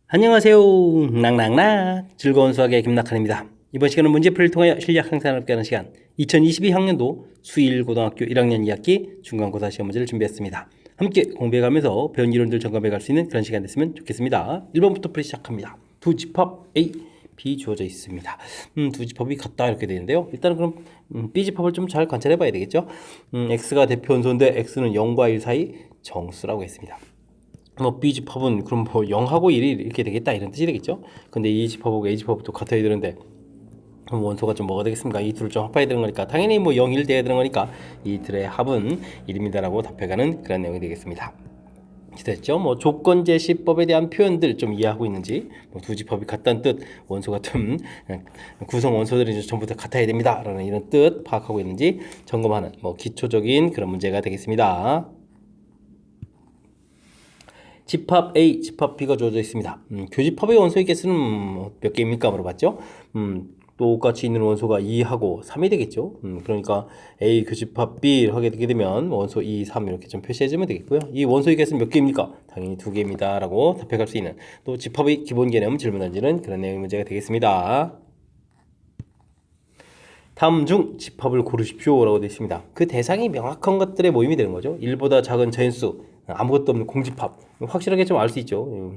안녕하세요. 낙낙낙 즐거운 수학의 김낙한입니다. 이번 시간은 문제풀이를 통하여 실력 향상을 얻게 하는 시간 2022학년도 수일고등학교 1학년 2학기 중간고사 시험 문제를 준비했습니다. 함께 공부해가면서 배운 이론들 점검해 갈 수 있는 그런 시간 됐으면 좋겠습니다. 1번부터 풀이 시작합니다. 두 집합 A, B 주어져 있습니다. 두 집합이 같다 이렇게 되는데요. 일단은 그럼 B 집합을 좀 잘 관찰해 봐야 되겠죠. X가 대표 원소인데 X는 0과 1 사이 정수라고 했습니다. 뭐 B 집합은 그럼 뭐 0하고 1이 이렇게 되겠다 이런 뜻이 되겠죠. 근데 이 집합하고 A 집합도 같아야 되는데 그럼 원소가 좀 뭐가 되겠습니까? 이 둘을 좀 합해야 되는 거니까 당연히 뭐 0, 1 돼야 되는 거니까 이 둘의 합은 1입니다라고 답해가는 그런 내용이 되겠습니다. 됐죠? 뭐 조건제시법에 대한 표현들 좀 이해하고 있는지, 뭐 두 집합이 같다는 뜻, 원소 같은 구성 원소들이 전부 다 같아야 됩니다라는 이런 뜻 파악하고 있는지 점검하는 뭐 기초적인 그런 문제가 되겠습니다. 집합 A, 집합 B가 주어져 있습니다. 교집합의 원소의 개수는 몇 개입니까? 물어봤죠. 똑같이 있는 원소가 2하고 3이 되겠죠. 그러니까 A 교집합 B를 하게 되게 되면 원소 2, 3 이렇게 좀 표시해주면 되겠고요. 이 원소의 개수는 몇 개입니까? 당연히 2개입니다. 라고 답해갈 수 있는 또 집합의 기본 개념 질문 던지는 그런 내용의 문제가 되겠습니다. 다음 중 집합을 고르십시오 라고 되어 있습니다. 그 대상이 명확한 것들의 모임이 되는 거죠. 1보다 작은 자연수, 아무것도 없는 공집합, 확실하게 좀 알 수 있죠.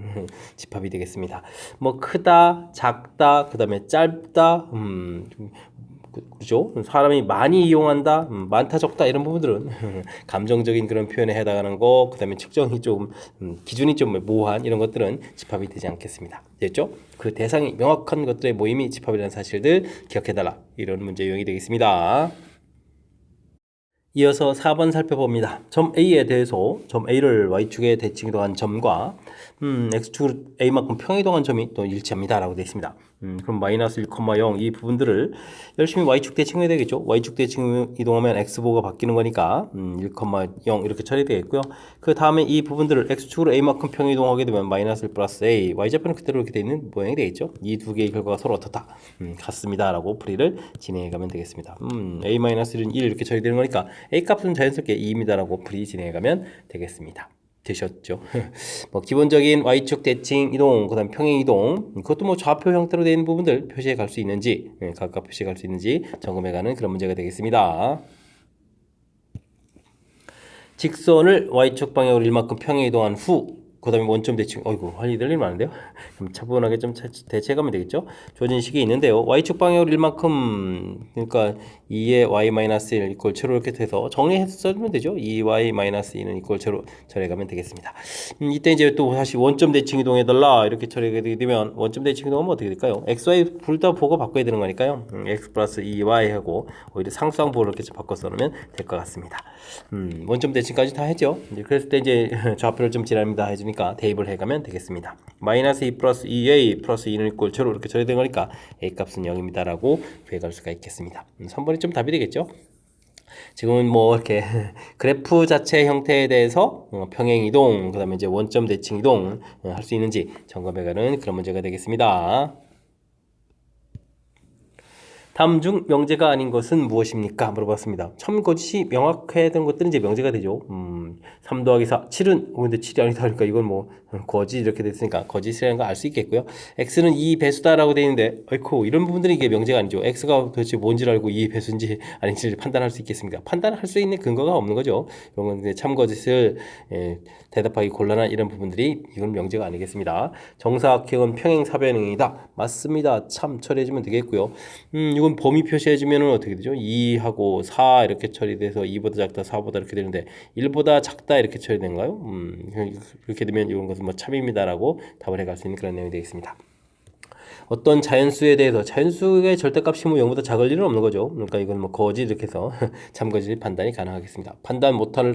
집합이 되겠습니다. 뭐 크다, 작다, 그 다음에 짧다, 그죠? 사람이 많이 이용한다, 많다, 적다 이런 부분들은 감정적인 그런 표현에 해당하는 거, 그 다음에 측정이 좀 기준이 좀 모호한 이런 것들은 집합이 되지 않겠습니다. 됐죠? 그 대상이 명확한 것들의 모임이 집합이라는 사실들 기억해달라 이런 문제 유형이 되겠습니다. 이어서 4번 살펴봅니다. 점 A에 대해서 점 A를 Y축에 대칭이동한 점과 X축 A만큼 평이동한 점이 또 일치합니다 라고 되어 있습니다. 그럼 마이너스 1,0 이 부분들을 열심히 Y축 대칭해야 되겠죠. Y축 대칭 이동하면 X보가 바뀌는 거니까 1,0 이렇게 처리되겠고요. 그 다음에 이 부분들을 X축으로 A만큼 평이동하게 되면 마이너스 1 플러스 A Y좌표는 그대로 이렇게 되어 있는 모양이 되겠죠. 이 두 개의 결과가 서로 어떻다? 같습니다 라고 풀이를 진행해 가면 되겠습니다. A-1은 1 이렇게 처리되는 거니까 A 값은 자연스럽게 2입니다라고 풀이 진행해 가면 되겠습니다. 되셨죠? 뭐 기본적인 Y축 대칭 이동, 그다음 평행 이동, 그것도 뭐 좌표 형태로 되어 있는 부분들 표시해 갈 수 있는지, 각각 표시해 갈 수 있는지 점검해 가는 그런 문제가 되겠습니다. 직선을 Y축 방향으로 1만큼 평행 이동한 후 그 다음에 원점 대칭, 어이구, 할일이 많은데요? 그럼 차분하게 좀 대체해가면 되겠죠? 주어진 식이 있는데요. Y축 방향으로 1만큼, 그러니까 2의 Y-1 이꼴 제로 이렇게 돼서 정리해서 쓰면 되죠? 2Y-2는 이꼴 제로 처리해가면 되겠습니다. 이때 이제 또 다시 원점 대칭 이동해달라, 이렇게 처리하게 되면, 원점 대칭 이동하면 어떻게 될까요? XY 둘 다 보고 바꿔야 되는 거니까요. X 플러스 2Y 하고, 오히려 상수항보를 이렇게 바꿔 써놓으면 될 것 같습니다. 원점 대칭까지 다 했죠? 그랬을 때 이제 좌표를 좀 지납니다 해주니까 대입을 해가면 되겠습니다. 마이너스 2 플러스 2A 플러스 2는 이꼴 제로 이렇게 처리된 거니까 A 값은 0입니다 라고 구해갈 수가 있겠습니다. 3번이 좀 답이 되겠죠? 지금은 뭐 이렇게 그래프 자체 형태에 대해서 평행 이동, 그 다음에 이제 원점 대칭 이동 할 수 있는지 점검해가는 그런 문제가 되겠습니다. 다음 중 명제가 아닌 것은 무엇입니까? 물어봤습니다. 첨거짓이 명확해야 되는 것들은 이제 명제가 되죠. 3 더하기 4, 7은 근데 7이 아니다 하니까 이건 뭐 거짓 이렇게 됐으니까 거짓이라는 거 알 수 있겠고요. X는 2 배수다라고 되어 있는데 어이쿠 이런 부분들이 이게 명제가 아니죠. X가 도대체 뭔지를 알고 2 배수인지 아닌지를 판단할 수 있겠습니까? 판단할 수 있는 근거가 없는 거죠. 이런 건 이제 참거짓을 대답하기 곤란한 이런 부분들이 이건 명제가 아니겠습니다. 정사각형은 평행사변형이다. 맞습니다. 참 처리해주면 되겠고요. 이건 범위 표시해주면 어떻게 되죠? 2하고 4 이렇게 처리돼서 2보다 작다 4보다 이렇게 되는데 1보다 작다 이렇게 처리된가요? 이렇게 되면 이런 것은 뭐 참입니다라고 답을 해갈 수 있는 그런 내용이 되겠습니다. 어떤 자연수에 대해서 자연수의 절대값이 뭐 0보다 작을 일은 없는 거죠. 그러니까 이건 뭐 거짓 이렇게 해서 참거짓 판단이 가능하겠습니다. 판단 못할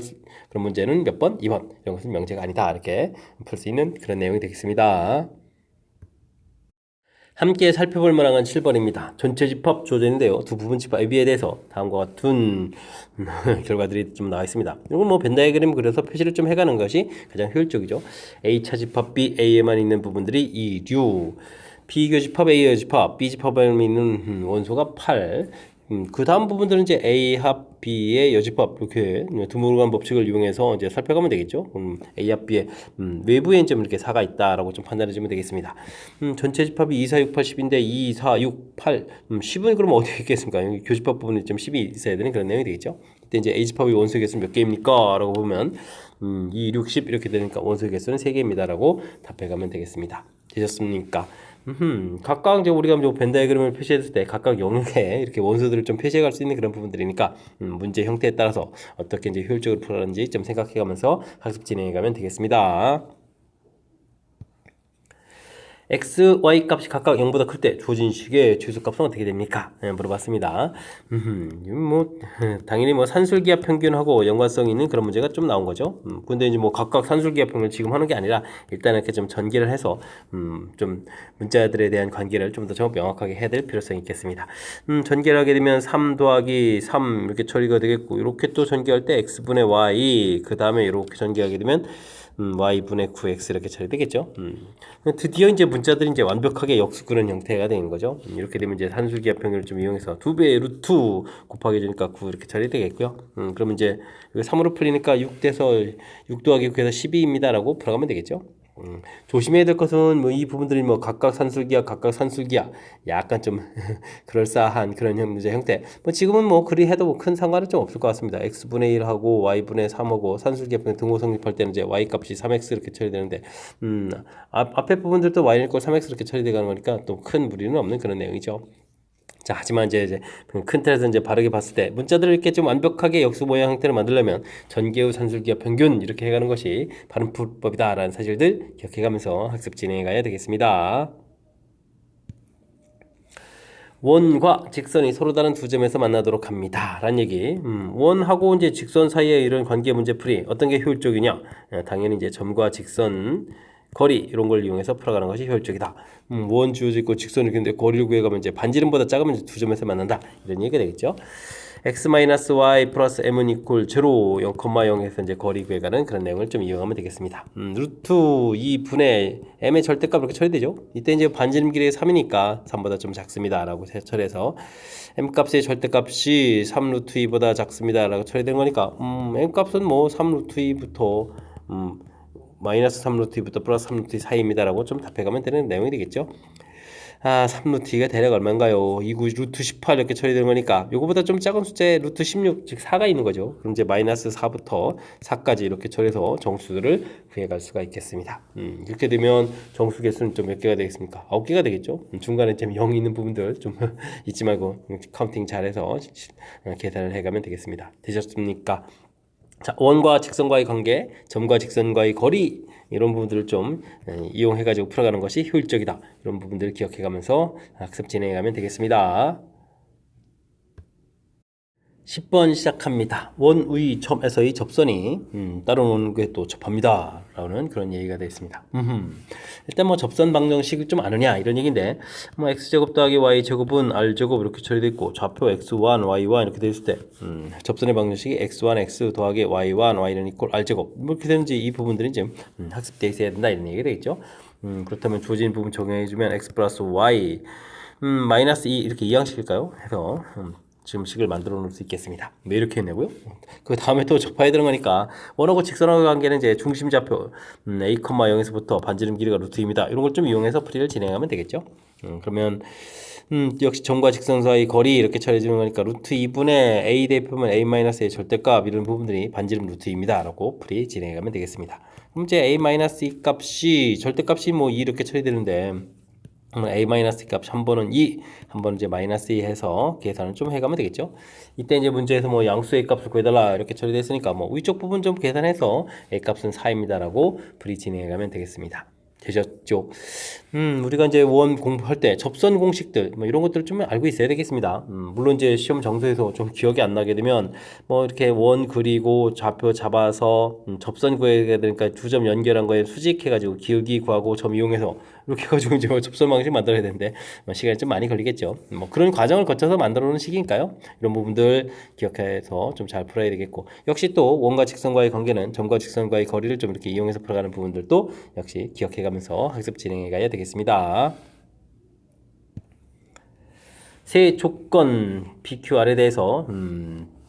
그런 문제는 몇 번? 2번. 이런 것은 명제가 아니다. 이렇게 풀 수 있는 그런 내용이 되겠습니다. 함께 살펴볼 만한 건 7번입니다. 전체 집합 조제인데요. 두 부분 집합 AB에 대해서 다음과 같은 결과들이 좀 나와 있습니다. 이건 뭐 벤 다이그램 그려서 표시를 좀 해가는 것이 가장 효율적이죠. A차 집합 B, A에만 있는 부분들이 2류, B교집합, A교집합, B집합에 있는 원소가 8, 그 다음 부분들은 이제 A 합 B의 여집합 이렇게 드물어간 법칙을 이용해서 이제 살펴가면 되겠죠. A 합 B의 외부에 좀 이렇게 4가 있다라고 좀 판단해 주면 되겠습니다. 전체 집합이 2, 4, 6, 8, 10인데 2, 4, 6, 8, 10은 그럼 어디에 있겠습니까? 여기 교집합 부분에 좀 10이 있어야 되는 그런 내용이 되겠죠. 이때 이제 A 집합의 원소의 개수는 몇 개입니까? 라고 보면 2, 6, 10 이렇게 되니까 원소의 개수는 3개입니다. 라고 답해가면 되겠습니다. 되셨습니까? 각각 이제 우리가 뭐 벤 다이그램을 표시했을 때 각각 영역에 이렇게 원소들을 좀 표시해갈 수 있는 그런 부분들이니까 문제 형태에 따라서 어떻게 이제 효율적으로 풀어가는지 좀 생각해가면서 학습 진행해가면 되겠습니다. x, y 값이 각각 0보다 클 때 주어진 식의 최소값은 어떻게 됩니까? 물어봤습니다. 당연히 뭐 산술기하 평균하고 연관성 있는 그런 문제가 좀 나온 거죠. 근데 이제 뭐 각각 산술기하 평균을 지금 하는 게 아니라 일단 이렇게 좀 전개를 해서 좀 문자들에 대한 관계를 좀 더 명확하게 해야 될 필요성이 있겠습니다. 전개를 하게 되면 3 더하기 3 이렇게 처리가 되겠고, 이렇게 또 전개할 때 x분의 y, 그 다음에 이렇게 전개하게 되면 y분의 9x 이렇게 처리되겠죠. 드디어 이제 문자들이 이제 완벽하게 역수그는 형태가 되는 거죠. 이렇게 되면 이제 산술기하 평균을 좀 이용해서 2배의 루트 곱하기 주니까 9 이렇게 처리되겠고요. 그러면 이제 3으로 풀리니까 6 돼서 6 더하기 9에서 12입니다라고 풀어가면 되겠죠. 조심해야 될 것은 뭐 이 부분들이 뭐 각각 산술기하 약간 좀 그럴싸한 그런 문제 형태. 뭐 지금은 뭐 그리 해도 뭐 큰 상관은 좀 없을 것 같습니다. x분의 1하고 y분의 3하고 산술기하 등호 성립할 때는 이제 y 값이 3x 이렇게 처리되는데 앞에 부분들도 y일 걸 3x 이렇게 처리되는 거니까 또 큰 무리는 없는 그런 내용이죠. 자, 하지만 이제 큰 틀에서 이제 바르게 봤을 때 문자들을 이렇게 좀 완벽하게 역수 모양 형태를 만들려면 전개후 산술기하 평균 이렇게 해가는 것이 바른 풀법이다라는 사실들 기억해가면서 학습 진행해 가야 되겠습니다. 원과 직선이 서로 다른 두 점에서 만나도록 합니다. 라는 얘기. 원하고 이제 직선 사이에 이런 관계 문제풀이 어떤 게 효율적이냐? 당연히 이제 점과 직선 거리 이런 걸 이용해서 풀어가는 것이 효율적이다. 원 주어져 있고 직선을 그는데 거리를 구해가면 이제 반지름보다 작으면 이제 두 점에서 만난다. 이런 얘기가 되겠죠. x-y 플러스 m은 이퀄 0, 0,0에서 이제 거리 구해가는 그런 내용을 좀 이용하면 되겠습니다. 루트 2분의 m의 절대값 이렇게 처리되죠. 이때 이제 반지름 길이가 3이니까 3보다 좀 작습니다. 라고 처리해서 m 값의 절대값이 3 루트 2보다 작습니다. 라고 처리된 거니까 m 값은 뭐 3 루트 2부터 마이너스 3 루트 2부터 플러스 3 루트 2 사이입니다. 라고 좀 답해가면 되는 내용이 되겠죠. 3 루트 2가 대략 얼마인가요? 2, 9 루트 18 이렇게 처리되는 거니까 요거보다 좀 작은 숫자에 루트 16, 즉 4가 있는 거죠. 그럼 이제 마이너스 4부터 4까지 이렇게 처리해서 정수들을 구해갈 수가 있겠습니다. 이렇게 되면 정수 개수는 좀 몇 개가 되겠습니까? 9개가 되겠죠. 중간에 좀 0이 있는 부분들 좀 잊지 말고 카운팅 잘해서 계산을 해가면 되겠습니다. 되셨습니까? 자, 원과 직선과의 관계, 점과 직선과의 거리 이런 부분들을 좀 이용해가지고 풀어가는 것이 효율적이다. 이런 부분들을 기억해가면서 학습 진행해가면 되겠습니다. 10번 시작합니다. 원의 점에서의 접선이 따로 노는 게 또 접합니다. 라는 그런 얘기가 되어 있습니다. 일단 뭐 접선 방정식을 좀 아느냐 이런 얘기인데 뭐 x제곱 더하기 y제곱은 r제곱 이렇게 처리되어 있고 좌표 x1, y1 이렇게 되어 있을 때 접선의 방정식이 x1, x 더하기 y1, y는 이퀄 r제곱 이렇게 되는지 이 부분들이 이제 학습되어 있어야 된다 이런 얘기가 되겠죠. 그렇다면 주어진 부분 적용해주면 x 플러스 y 마이너스 2 이렇게 이항식일까요? 해서 지금 식을 만들어 놓을 수 있겠습니다. 왜 이렇게 했냐고요? 그 다음에 또 접해야 되는 거니까 원하고 직선하고 관계는 이제 중심 좌표 a, 0에서부터 반지름 길이가 루트입니다. 이런 걸 좀 이용해서 풀이를 진행하면 되겠죠. 그러면 역시 점과 직선 사이 거리 이렇게 처리해 주는 거니까 루트 2분의 a 대표면 a-의 절대값 이런 부분들이 반지름 루트입니다. 라고 풀이 진행하면 되겠습니다. 그럼 이제 a-2 값이 절대값이 뭐 2 이렇게 처리되는데 a 값 한 번은 2, 한 번은 이제 마이너스 2 해서 계산을 좀 해가면 되겠죠. 이때 이제 문제에서 뭐 양수 a 값을 구해달라 이렇게 처리됐으니까 뭐 위쪽 부분 좀 계산해서 a 값은 4입니다라고 풀이 진행해가면 되겠습니다. 되셨죠? 우리가 이제 원 공부할 때 접선 공식들 뭐 이런 것들을 좀 알고 있어야 되겠습니다. 물론 이제 시험 정서에서 좀 기억이 안 나게 되면 뭐 이렇게 원 그리고 좌표 잡아서 접선 구해야 되니까 두 점 연결한 거에 수직해가지고 기울기 구하고 점 이용해서 이렇게 해가지고 이제 접선 방식 만들어야 되는데 시간이 좀 많이 걸리겠죠. 뭐 그런 과정을 거쳐서 만들어 놓은 식이니까요. 이런 부분들 기억해서 좀 잘 풀어야 되겠고 역시 또 원과 직선과의 관계는 점과 직선과의 거리를 좀 이렇게 이용해서 풀어가는 부분들도 역시 기억해가면서 학습 진행해 가야 되겠습니다. 세 조건 PQR에 대해서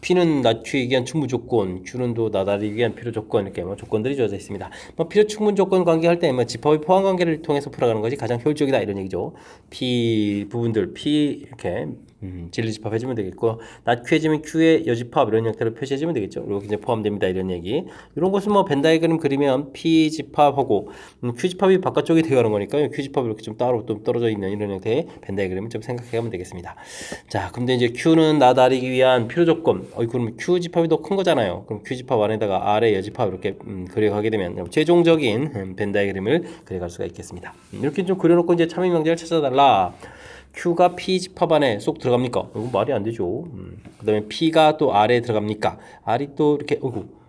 P는 낮추기 위한 충분 조건, Q는 또 나다리기 위한 필요 조건 이렇게 뭐 조건들이 주어져 있습니다. 뭐 필요 충분 조건 관계할 때 뭐 집합의 포함 관계를 통해서 풀어가는 것이 가장 효율적이다 이런 얘기죠. P 부분들 P 이렇게 진리 집합해주면 되겠고 낮추해지면 Q의 여집합 이런 형태로 표시해주면 되겠죠. 그리고 이제 포함됩니다 이런 얘기. 이런 것은 뭐 벤 다이그램 그리면 P 집합하고 Q 집합이 바깥쪽에 되어가는 거니까요. Q 집합이 이렇게 좀 따로 좀 떨어져 있는 이런 형태의 벤 다이그램을 좀 생각해가면 되겠습니다. 자, 근데 이제 Q는 나다리기 위한 필요 조건. 그러면 Q 집합이 더 큰 거잖아요. 그럼 Q 집합 안에다가 R의 여집합 이렇게 그려가게 되면 최종적인 벤 다이그램을 그려갈 수가 있겠습니다. 이렇게 좀 그려놓고 이제 참여 명제를 찾아달라. Q가 P 집합 안에 쏙 들어갑니까? 이거 말이 안 되죠. 그 다음에 P가 또 R에 들어갑니까? R이 또 이렇게,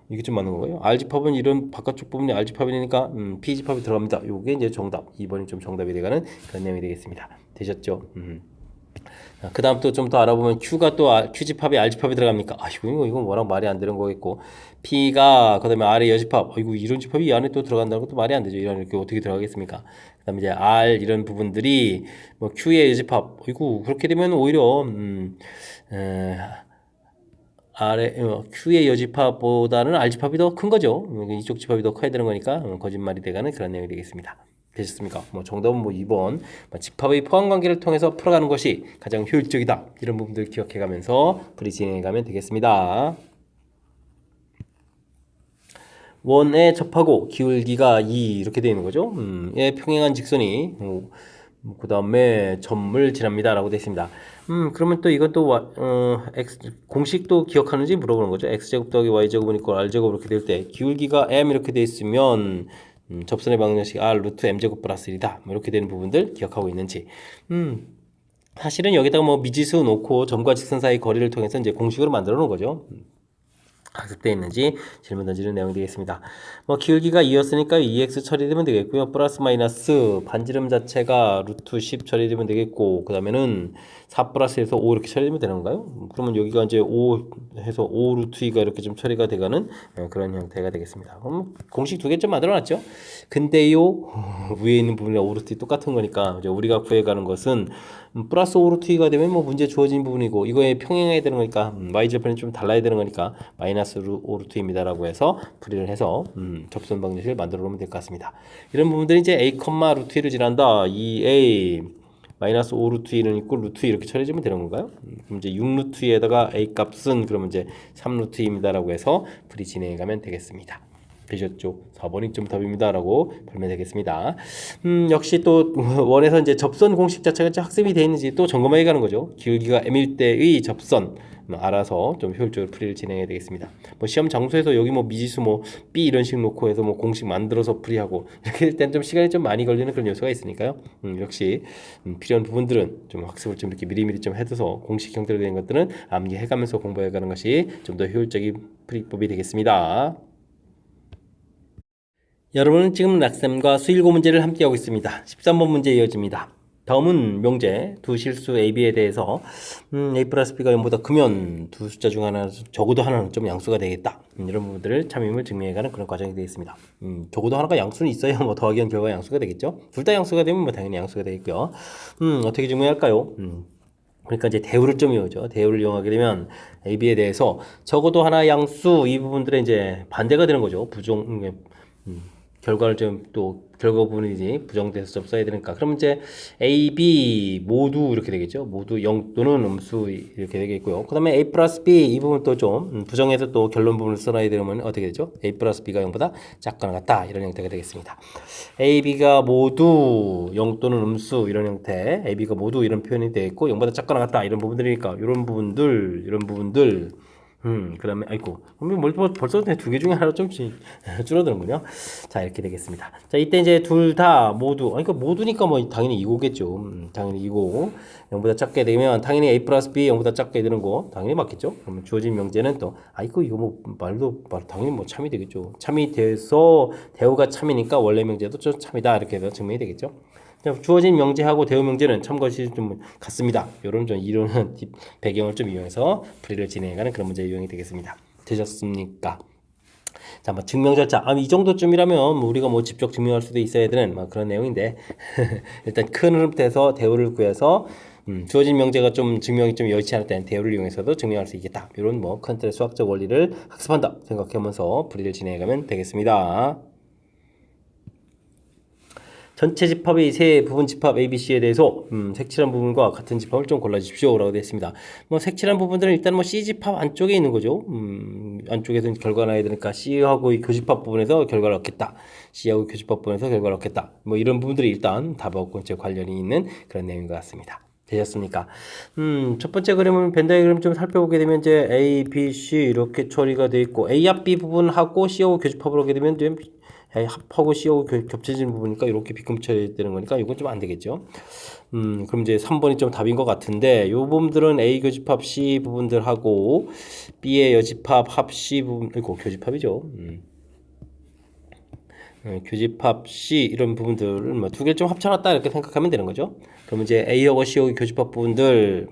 이게 좀 맞는 거예요. R 집합은 이런 바깥쪽 부분이 R 집합이니까 P 집합이 들어갑니다. 요게 이제 정답. 2번이 좀 정답이 되가는 그런 내용이 되겠습니다. 되셨죠? 그 다음 또 좀 더 알아보면 Q가 또 Q 집합이 R 집합이 들어갑니까? 이거 뭐랑 말이 안 되는 거겠고 P가 그 다음에 R의 여집합 이런 집합이 이 안에 또 들어간다는 것도 말이 안 되죠. 이런 이렇게 어떻게 들어가겠습니까? 그 다음에 이제 R 이런 부분들이 뭐 Q의 여집합 그렇게 되면 오히려 Q의 여집합보다는 R 집합이 더 큰 거죠. 이쪽 집합이 더 커야 되는 거니까 거짓말이 돼가는 그런 내용이 되겠습니다. 되셨습니까? 정답은 2번 집합의 포함 관계를 통해서 풀어가는 것이 가장 효율적이다. 이런 부분들 기억해가면서 풀이 진행해가면 되겠습니다. 원에 접하고 기울기가 2 이렇게 되어 있는 거죠. 예, 평행한 직선이 그 다음에 점을 지납니다 라고 되어 있습니다. 그러면 또 이것도 공식도 기억하는지 물어보는 거죠. x제곱 더하기 y제곱은 있고 r제곱 이렇게 될 때 기울기가 m 이렇게 되어 있으면 접선의 방정식 r 루트 m제곱 플러스 1이다 이렇게 되는 부분들 기억하고 있는지 사실은 여기다가 뭐 미지수 놓고 점과 직선 사이 거리를 통해서 이제 공식으로 만들어 놓은 거죠. 학습되어 있는지 질문 던지는 내용이 되겠습니다. 기울기가 2였으니까 2x 처리되면 되겠고요. 플러스 마이너스 반지름 자체가 루트 10 처리되면 되겠고 그 다음에는 4 플러스 해서 5 이렇게 처리되면 되는 건가요? 그러면 여기가 이제 5 해서 5 루트 2가 이렇게 좀 처리가 돼가는 그런 형태가 되겠습니다. 그럼 공식 두 개 좀 만들어 놨죠? 근데요 위에 있는 부분이 5 루트 2 똑같은 거니까 이제 우리가 구해가는 것은 플러스 5 루트 2가 되면 문제 주어진 부분이고 이거에 평행해야 되는 거니까 y절편이 좀 달라야 되는 거니까 마이너스 5 루트 2입니다 라고 해서 풀이를 해서 접선 방정식을 만들어 놓으면 될 것 같습니다. 이런 부분들이 이제 a, 루트 2를 지난다 2a 마이너스 5 루트 2는 있고 루트 2 이렇게 처리해주면 되는 건가요? 그럼 이제 6 루트 2에다가 a 값은 그러면 이제 3 루트 2입니다 라고 해서 풀이 진행해가면 되겠습니다. 되셨죠? 4번이 좀 답입니다 라고 풀면 되겠습니다. 역시 또 원에서 이제 접선 공식 자체가 학습이 되어 있는지 또 점검해 가는 거죠. 기울기가 m일 때의 접선 알아서 좀 효율적으로 풀이를 진행해야 되겠습니다. 시험 장소에서 여기 미지수 B 이런 식 놓고 해서 공식 만들어서 풀이하고 이렇게 될 땐 좀 시간이 좀 많이 걸리는 그런 요소가 있으니까요. 역시 필요한 부분들은 좀 학습을 좀 이렇게 미리미리 좀 해둬서 공식 형태로 된 것들은 암기해가면서 공부해가는 것이 좀 더 효율적인 풀이법이 되겠습니다. 여러분은 지금 락쌤과 수일고 문제를 함께하고 있습니다. 13번 문제 이어집니다. 다음은 명제 두 실수 AB에 대해서 A 플러스 B가 0보다 크면 두 숫자 중 하나 적어도 하나는 좀 양수가 되겠다. 이런 부분들을 참임을 증명해가는 그런 과정이 되겠습니다. 적어도 하나가 양수는 있어야 더하기 한 결과가 양수가 되겠죠. 둘 다 양수가 되면 당연히 양수가 되겠고요. 어떻게 증명할까요? 그러니까 이제 대우를 좀 이용하죠. 대우를 이용하게 되면 AB에 대해서 적어도 하나 양수 이 부분들의 이제 반대가 되는 거죠. 결과를 좀 또 결과 부분이지 부정돼서 좀 써야 되니까 그럼 이제 A, B 모두 이렇게 되겠죠. 모두 0 또는 음수 이렇게 되겠고요. 그 다음에 A 플러스 B 이 부분 또 좀 부정해서 또 결론 부분을 써놔야 되면 어떻게 되죠? A 플러스 B가 0보다 작거나 같다 이런 형태가 되겠습니다. A, B가 모두 0 또는 음수 이런 형태 A, B가 모두 이런 표현이 되어 있고 0보다 작거나 같다 이런 부분들이니까 이런 부분들 그 다음에, 벌써 두 개 중에 하나 좀 줄어드는군요. 자, 이렇게 되겠습니다. 자, 이때 이제 둘 다 모두, 모두니까 당연히 2고겠죠. 당연히 2고, 0보다 작게 되면, 당연히 A 플러스 B 0보다 작게 되는 거, 당연히 맞겠죠. 그러면 주어진 명제는 또, 이거 당연히 참이 되겠죠. 참이 돼서, 대우가 참이니까 원래 명제도 좀 참이다. 이렇게 해서 증명이 되겠죠. 주어진 명제하고 대우 명제는 참것이 좀 같습니다. 이런 좀 이론은 배경을 좀 이용해서 풀이를 진행해가는 그런 문제 유형이 되겠습니다. 되셨습니까? 자, 증명 절차. 이 정도쯤이라면 우리가 직접 증명할 수도 있어야 되는 그런 내용인데 일단 큰 흐름부터 해서 대우를 구해서 주어진 명제가 좀 증명이 좀 여의치 않을 때는 대우를 이용해서도 증명할 수 있겠다. 이런 뭐 큰 틀의 수학적 원리를 학습한다 생각하면서 풀이를 진행해가면 되겠습니다. 전체 집합의 세 부분 집합 A, B, C에 대해서 색칠한 부분과 같은 집합을 좀 골라주십시오 라고 되어 있습니다. 뭐 색칠한 부분들은 일단 뭐 C 집합 안쪽에 있는 거죠. 안쪽에서 결과가 나야 되니까 C하고 이 교집합 부분에서 결과를 얻겠다. C하고 교집합 부분에서 결과를 얻겠다. 뭐 이런 부분들이 일단 답하고 관련이 있는 그런 내용인 것 같습니다. 되셨습니까? 첫 번째 그림은 벤 다이그램 좀 살펴보게 되면 이제 A, B, C 이렇게 처리가 되어 있고 A 합 B 부분하고 C하고 교집합을 하게 되면 합하고 C하고 겹쳐지는 부분이니까 이렇게 비금쳐야 되는 거니까 이건 좀 안 되겠죠. 그럼 이제 3번이 좀 답인 것 같은데 요 부분들은 A 교집합 C 부분들하고 B의 여집합 합 C 부분, 이거 교집합이죠. 교집합 C 이런 부분들을 뭐 두 개를 좀 합쳐놨다 이렇게 생각하면 되는 거죠. 그럼 이제 A하고 C하고 교집합 부분들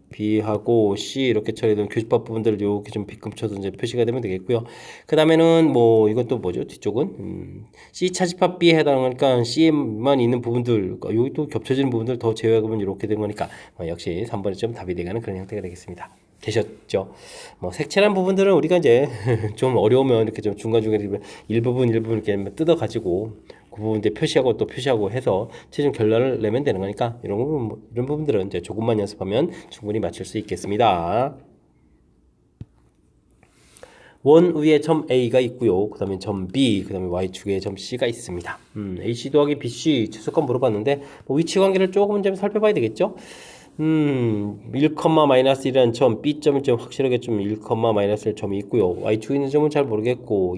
B하고 C 이렇게 처리된 교집합 부분들을 이렇게 좀 빗금쳐서 이제 표시가 되면 되겠고요. 그 다음에는 뭐 이건 또 뭐죠? 뒤쪽은 C 차집합 B에 해당하니까 C에만 있는 부분들 여기 또 겹쳐지는 부분들 더 제외하면 이렇게 된 거니까 역시 3번이 좀 답이 되가는 그런 형태가 되겠습니다. 되셨죠? 뭐 색칠한 부분들은 우리가 이제 좀 어려우면 이렇게 좀 중간중간에 일부분 이렇게 뜯어가지고 그 부분 이제 표시하고 또 표시하고 해서 최종 결과를 내면 되는 거니까 이런 부분들은 이제 조금만 연습하면 충분히 맞출 수 있겠습니다. 원 위에 점 A가 있고요. 그 다음에 점 B, 그 다음에 Y축에 점 C가 있습니다. AC 더하기 BC 최소값 물어봤는데 뭐 위치 관계를 조금 좀 살펴봐야 되겠죠? 1,-1이라는 점, B점이 좀 확실하게 좀 1,-1 점이 있고요. Y축에 있는 점은 잘 모르겠고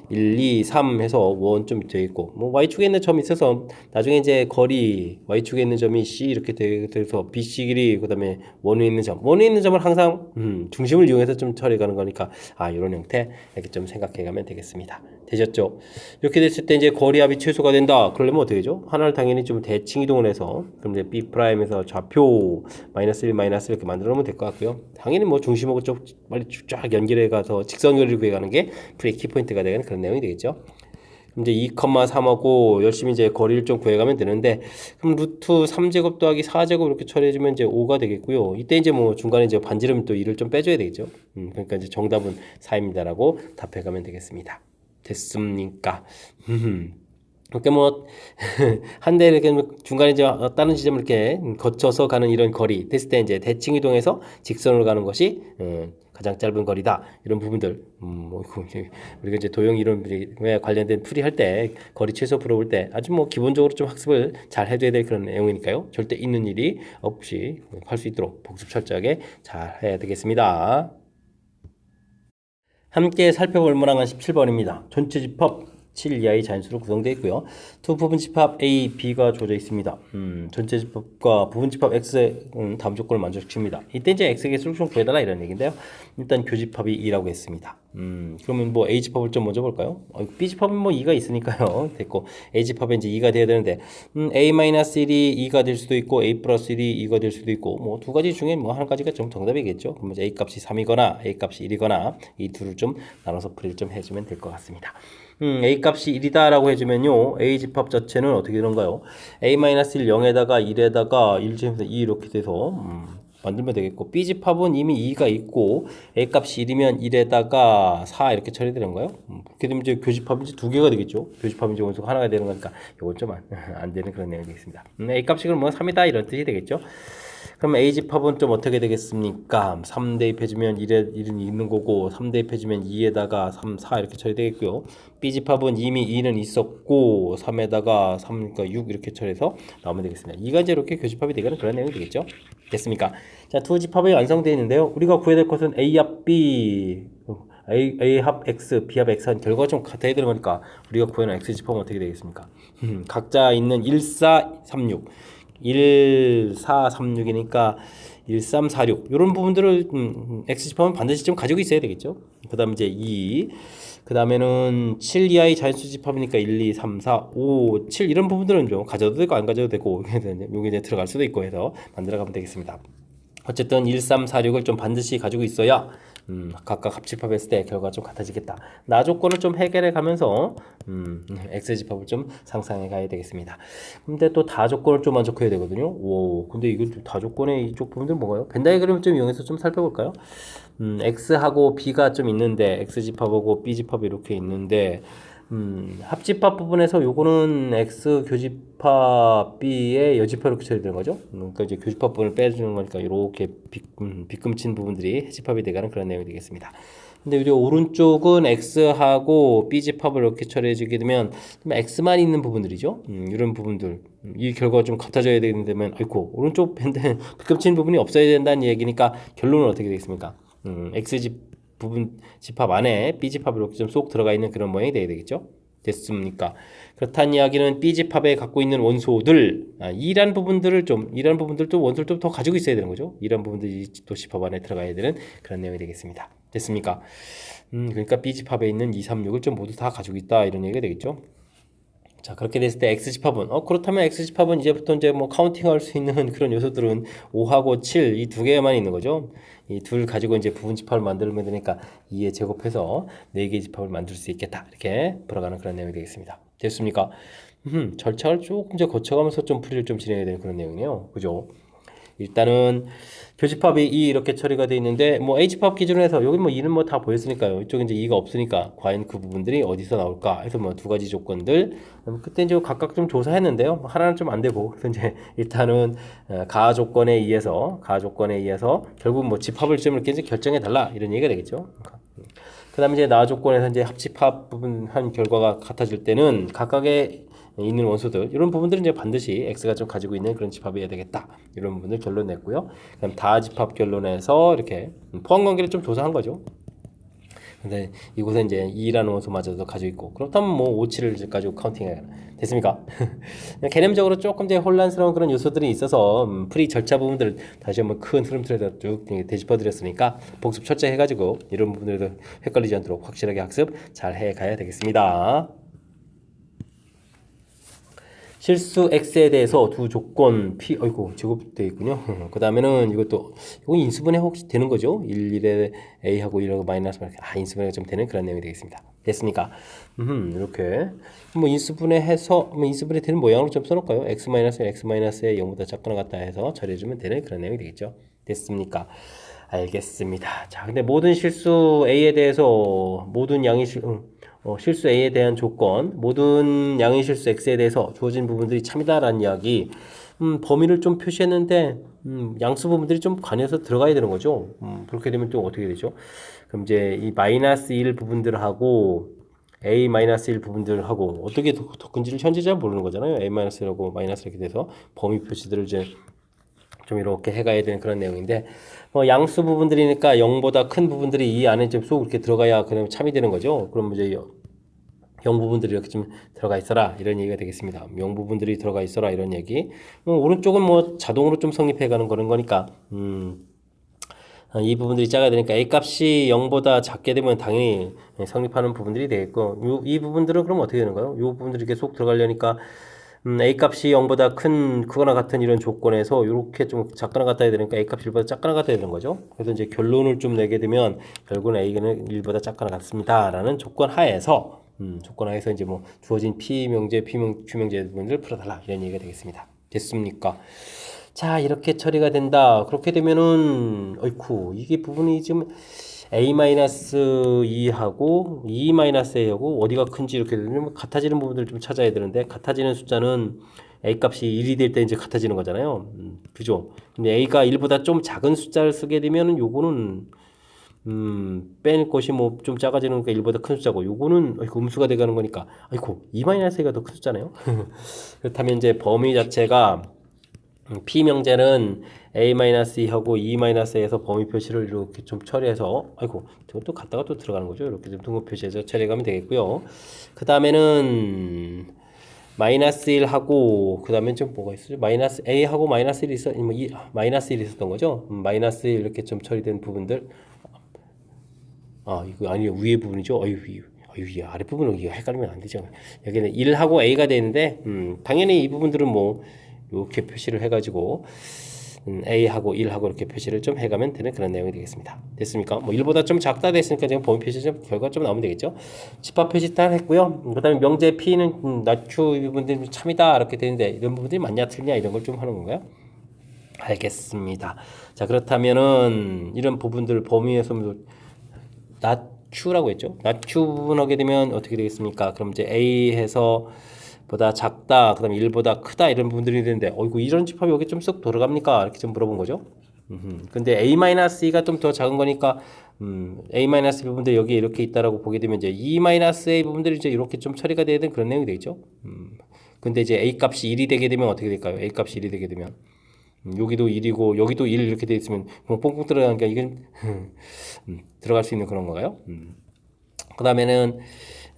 1, 2, 3 해서 원 좀 되어 있고 뭐 Y축에 있는 점이 있어서 나중에 이제 거리 Y축에 있는 점이 C 이렇게 돼서 BC 길이 그 다음에 원에 있는 점을 항상 중심을 이용해서 좀 처리가는 거니까 이런 형태 이렇게 좀 생각해 가면 되겠습니다. 되셨죠? 이렇게 됐을 때 이제 거리 합이 최소가 된다. 그러려면 어떻게 되죠? 하나를 당연히 좀 대칭 이동을 해서 그럼 이제 B'에서 좌표 -1, -1 이렇게 만들어 놓으면 될 것 같고요. 당연히 뭐 중심하고 좀 빨리 쫙 연결해 가서 직선거리를 구해가는 게 풀이의 키포인트가 되는 그런 내용이 되겠죠. 이제 2,3하고 열심히 이제 거리를 좀 구해가면 되는데 그럼 루트 3제곱 더하기 4제곱 이렇게 처리해주면 이제 5가 되겠고요. 이때 이제 뭐 중간에 이제 반지름 또 2를 좀 빼줘야 되겠죠. 그러니까 이제 정답은 4입니다라고 답해가면 되겠습니다. 됐습니까? 그러니까 뭐 한 대 이렇게 중간에 이제 다른 지점을 이렇게 거쳐서 가는 이런 거리 됐을 때 이제 대칭 이동해서 직선으로 가는 것이 가장 짧은 거리다. 이런 부분들 우리가 이제 도형 이론에 관련된 풀이할 때 거리 최소 풀어볼 때 아주 뭐 기본적으로 좀 학습을 잘 해줘야 될 그런 내용이니까요. 절대 있는 일이 없이 할 수 있도록 복습 철저하게 잘 해야 되겠습니다. 함께 살펴볼 문항은 17번입니다. 전체 집합 7 이하의 자연수로 구성되어 있고요. 두 부분 집합 A, B가 주어져 있습니다. 전체 집합과 부분 집합 X의 다음 조건을 만족시킵니다. 이때 이제 X에게 솔루션 구해달라 이런 얘기인데요. 일단 교집합이 2라고 했습니다. 그러면 뭐 A 집합을 좀 먼저 볼까요? B 집합은 뭐 2가 있으니까요. 됐고 A 집합에 이제 2가 돼야 되는데 A-1이 2가 될 수도 있고 A 플러스 1이 2가 될 수도 있고 뭐 두 가지 중에 뭐 한 가지가 좀 정답이겠죠. 그러면 A 값이 3이거나 A 값이 1이거나 이 둘을 좀 나눠서 풀이를 좀 해주면 될 것 같습니다. A 값이 1이다 라고 해주면요 A 집합 자체는 어떻게 되는가요? A-1 0에다가 1에다가 1제곱해서 2 이렇게 돼서 만들면 되겠고 B 집합은 이미 2가 있고 A 값이 1이면 1에다가 4 이렇게 처리되는 거예요. 그렇게 되면 이제 교집합이 이제 두 개가 되겠죠. 교집합이 이제 원소가 하나가 되는 거니까 이건 좀 안 되는 그런 내용이 되겠습니다. A 값이 그럼 뭐 3이다 이런 뜻이 되겠죠. 그럼 A 집합은 좀 어떻게 되겠습니까? 3 대입해주면 1은 있는 거고 3 대입해주면 2에다가 3, 4 이렇게 처리되겠고요. B 집합은 이미 2는 있었고 3에다가 3, 그러니까 6 이렇게 처리해서 나오면 되겠습니다. 2가 이제 이렇게 교집합이 되는 그런 내용이 되겠죠. 됐습니까? 자, 두 집합이 완성되어 있는데요. 우리가 구해야 될 것은 A 합 B A 합 X, B 합 X한 결과가 좀 같아야 되는 거니까 우리가 구하는 X 집합은 어떻게 되겠습니까? 각자 있는 1, 4, 3, 6 1, 4, 3, 6이니까 1, 3, 4, 6 이런 부분들을 X집합은 반드시 좀 가지고 있어야 되겠죠. 그 다음 이제 2, 그 다음에는 7 이하의 자연수 집합이니까 1, 2, 3, 4, 5, 7 이런 부분들은 좀 가져도 되고 안 가져도 되고 여기 이제 들어갈 수도 있고 해서 만들어 가면 되겠습니다. 어쨌든 1, 3, 4, 6을 좀 반드시 가지고 있어야 각각 합집합했을 때 결과가 좀 같아지겠다. 나 조건을 좀 해결해 가면서 X집합을 좀 상상해 가야 되겠습니다. 근데 또 다 조건을 좀 만족해야 되거든요. 오, 근데 이거 다 조건의 이쪽 부분들 뭔가요? 벤 다이그램을 좀 이용해서 좀 살펴볼까요? X하고 B가 좀 있는데 X집합하고 B집합이 이렇게 있는데 합집합 부분에서 요거는 X 교집합 B의 여집합 이렇게 처리되는 거죠. 그러니까 이제 교집합 부분을 빼주는 거니까 이렇게 빗금친 부분들이 해집합이 돼가는 그런 내용이 되겠습니다. 근데 이제 오른쪽은 X하고 B집합을 이렇게 처리해주게 되면 X만 있는 부분들이죠. 이런 부분들 이 결과가 좀 같아져야 되는데면 아이고 오른쪽 빗금친 부분이 없어야 된다는 얘기니까 결론은 어떻게 되겠습니까? X집 부분 집합 안에 B집합이 이렇게 좀 쏙 들어가 있는 그런 모양이 돼야 되겠죠. 됐습니까? 그렇다는 이야기는 B집합에 갖고 있는 원소들, 이란 부분들도 원소를 좀 더 가지고 있어야 되는 거죠. 이란 부분들이 또 집합 안에 들어가야 되는 그런 내용이 되겠습니다. 됐습니까? 그러니까 B집합에 있는 2, 3, 6을 좀 모두 다 가지고 있다 이런 얘기가 되겠죠. 자, 그렇게 됐을 때 X집합은 그렇다면 X집합은 이제부터 이제 뭐 카운팅할 수 있는 그런 요소들은 5하고 7 이 두 개만 있는 거죠. 이 둘 가지고 이제 부분 집합을 만들면 되니까 2에 제곱해서 4개의 집합을 만들 수 있겠다. 이렇게 풀어가는 그런 내용이 되겠습니다. 됐습니까? 절차를 조금 이제 거쳐가면서 좀 풀이를 좀 진행해야 되는 그런 내용이네요. 그죠? 일단은 교집합이 E 이렇게 처리가 되어 있는데 뭐 H집합 기준으로 해서 여기 뭐 E는 뭐 다 보였으니까요. 이쪽에 이제 E가 없으니까 과연 그 부분들이 어디서 나올까 해서 뭐 두 가지 조건들 그때 이제 각각 좀 조사했는데요. 하나는 좀 안 되고 그래서 이제 일단은 가하 조건에 의해서 결국 뭐 집합을 좀 이렇게 이제 결정해 달라 이런 얘기가 되겠죠. 그다음에 이제 나 조건에서 이제 합집합 부분 한 결과가 같아질 때는 각각의 있는 원소들 이런 부분들은 이제 반드시 X가 좀 가지고 있는 그런 집합이어야 되겠다 이런 부분을 결론 냈고요. 그럼 다 집합 결론에서 이렇게 포함 관계를 좀 조사한 거죠. 근데 이곳에 이제 2라는 원소마저도 가지고 있고 그렇다면 뭐 5, 7을 가지고 카운팅해야 됐습니까? 개념적으로 조금 이제 혼란스러운 그런 요소들이 있어서 프리 절차 부분들을 다시 한번 큰 흐름 틀에서 쭉 되짚어 드렸으니까 복습 철저히 해가지고 이런 부분들도 헷갈리지 않도록 확실하게 학습 잘 해가야 되겠습니다. 실수 X에 대해서 두 조건 P, 제곱되어 있군요. 그 다음에는 이건 인수분해 혹시 되는 거죠? 1에 A하고 1하고 마이너스 인수분해가 좀 되는 그런 내용이 되겠습니다. 됐습니까? 이렇게 뭐 인수분해해서 인수분해 되는 모양으로 좀 써놓을까요? X-에 0보다 작거나 같다 해서 처리해주면 되는 그런 내용이 되겠죠. 됐습니까? 알겠습니다. 자, 근데 모든 실수 A에 대해서 모든 양의 실수 A에 대한 조건, 모든 양의 실수 X에 대해서 주어진 부분들이 참이다라는 이야기. 범위를 좀 표시했는데 양수 부분들이 좀 관여해서 들어가야 되는 거죠. 그렇게 되면 또 어떻게 되죠? 그럼 이제 이 마이너스 1 부분들하고 A 마이너스 1 부분들하고 어떻게 더 큰지를 현재 잘 모르는 거잖아요. A 마이너스 1하고 마이너스 이렇게 돼서 범위 표시들을 이제 좀 이렇게 해가야 되는 그런 내용인데 양수 부분들이니까 0보다 큰 부분들이 이 안에 좀 쏙 이렇게 들어가야 그냥 참이 되는 거죠. 그럼 이제 0 부분들이 이렇게 좀 들어가 있어라 이런 얘기가 되겠습니다. 0 부분들이 들어가 있어라 이런 얘기. 오른쪽은 뭐 자동으로 좀 성립해가는 그런 거니까 이 부분들이 작아야 되니까 A 값이 0보다 작게 되면 당연히 성립하는 부분들이 되겠고 이 부분들은 그럼 어떻게 되는 거예요? 이 부분들이 이렇게 속 들어가려니까 A 값이 0보다 큰 크거나 같은 이런 조건에서 이렇게 좀 작거나 같아야 되니까 A 값이 1보다 작거나 같아야 되는 거죠. 그래서 이제 결론을 좀 내게 되면 결국은 A는 1보다 작거나 같습니다라는 조건 하에서 이제 뭐 주어진 P명제, Q명제 부분을 풀어달라 이런 얘기가 되겠습니다. 됐습니까? 자, 이렇게 처리가 된다. 그렇게 되면은 이게 부분이 지금 A-2하고 E-A하고 어디가 큰지 이렇게 되면 같아지는 부분들을 좀 찾아야 되는데 같아지는 숫자는 A 값이 1이 될 때 이제 같아지는 거잖아요. 그죠? 근데 A가 1보다 좀 작은 숫자를 쓰게 되면은 요거는 뺀 것이 뭐 좀 작아지는 거니까 1보다 큰 숫자고 요거는 음수가 돼가는 거니까 E-A가 더 큰 숫자네요. 그렇다면 이제 범위 자체가 P명제는 A-2하고 E-A에서 범위 표시를 이렇게 좀 처리해서 또 갔다가 또 들어가는 거죠. 이렇게 좀 등급 표시해서 처리하면 되겠고요. 그 다음에는 마이너스 1하고 그 다음에 좀 뭐가 있어요? 마이너스 A하고 마이너스 1이 마이너스 1이 있었던 거죠. 마이너스 1 이렇게 좀 처리된 부분들 이거 아니에요. 위에 부분이죠. 이 아랫부분은 이거 헷갈리면 안 되죠. 여기는 1하고 A가 되는데 당연히 이 부분들은 뭐 이렇게 표시를 해가지고 A하고 1하고 이렇게 표시를 좀 해가면 되는 그런 내용이 되겠습니다. 됐습니까? 뭐 1보다 좀 작다 됐으니까 지금 범위 표시 좀 결과 좀 나오면 되겠죠. 집합 표시 딱 했고요. 그다음에 명제 P는 낮추 부분들이 참이다 이렇게 되는데 이런 부분들이 맞냐 틀리냐 이런 걸 좀 하는 건가요? 알겠습니다. 자, 그렇다면은 이런 부분들 범위에서 낮추라고 했죠. 낮추 부분하게 되면 어떻게 되겠습니까? 그럼 이제 A해서 보다 작다, 그다음에 1보다 크다 이런 부분들이 되는데, 어이구 이런 집합이 여기 좀 쏙 들어갑니까? 이렇게 좀 물어본 거죠. 근데 A-E가 좀 더 작은 거니까 A- 부분들이 여기 이렇게 있다라고 보게 되면 이제 E-A 부분들이 이제 이렇게 좀 처리가 돼야 되는 그런 내용이 되겠죠. 근데 이제 A 값이 1이 되게 되면 어떻게 될까요? A 값이 1이 되게 되면 여기도 1이고 여기도 1 이렇게 돼 있으면 뽕뽕 들어가니까 이건 들어갈 수 있는 그런 건가요? 그 다음에는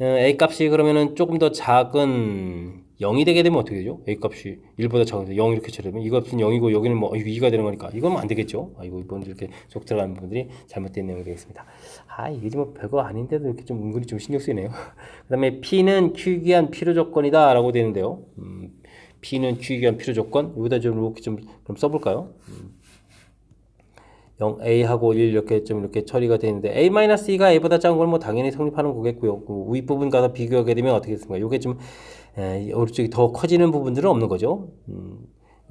A 값이 그러면은 조금 더 작은 0이 되게 되면 어떻게 되죠? A 값이 1보다 작아서 0 이렇게 처리되면 이 값은 0이고 여기는 뭐 2가 되는 거니까 이건 안 되겠죠? 아이고 이번 이렇게 쏙 들어가는 부분들이 잘못된 내용이 되겠습니다. 아 이게 뭐 별거 아닌데도 이렇게 좀 은근히 좀 신경 쓰이네요. 그 다음에 P는 Q기한 필요 조건이다 라고 되는데요. P는 Q기한 필요 조건 여기다 좀 이렇게 좀 그럼 써볼까요? 0A하고 1 이렇게 좀 이렇게 처리가 되는데 A-E가 A보다 작은 걸 뭐 당연히 성립하는 거겠고요. 그 윗부분 가서 비교하게 되면 어떻게 됐습니까? 요게 좀 오른쪽이 더 커지는 부분들은 없는 거죠.